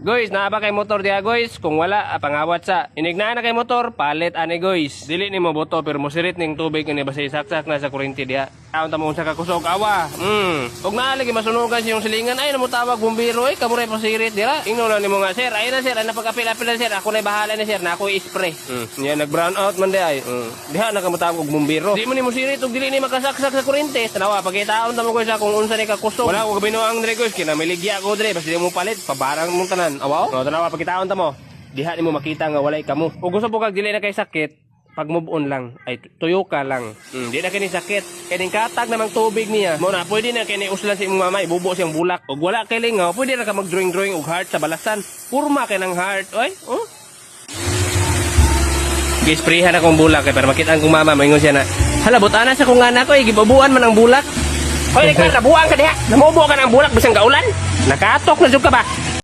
Guys, naa ba kay motor diha guys? Kung wala, pangawat sa. Inigna na kay motor, palit ani guys. Dili nimo boto pero mosirit ning tubig ni basta saksak na sa kuryente diha. Taon ta mo unsa ka kusog awa. Ug naa lagi masunugan siyong silingan ay namo tawag bumbiro ay kamo ray posirit dira. Ingno na nimo nga sir, ay na sir, ana pag-apil na sir, ako na bahala na sir, na ako i-spray. Nya nag brown out man di ay. Diha na ka motawag og bumbiro. Di mo nimo sirit ug dili ni makasaksak sa kuryente. Tanawa pagitaon ta mo guys kung unsa ni ka kusog. Wala ko binuang dire guys, kinamiligya ko dire basta di mo palit, pabarang mo tanan. Awaw. No, tanawa pagitaon ta mo. Diha nimo makita nga walay kamo. Ug gusto po kag dili na kay sakit, pag move on lang ay tuyo ka lang. Di na kini sakit. Kining katag namang tubig niya. Mo na pwede na kini uslan si imong mama ibubo siyang bulak. Ug wala kay lingaw, pwede na ka mag-drawing ug heart sa balasan. Purma kay nang heart, oy. Gisprihan akong bulak kay para makita ang kong mama maingon siya na. Hala butana sa kong anak ko, gibubuan man ang bulak. Hoy, ikaw nabuang ka diha. Namubo ka ng bulak bisang gaulan. Nakatok na jud ka ba?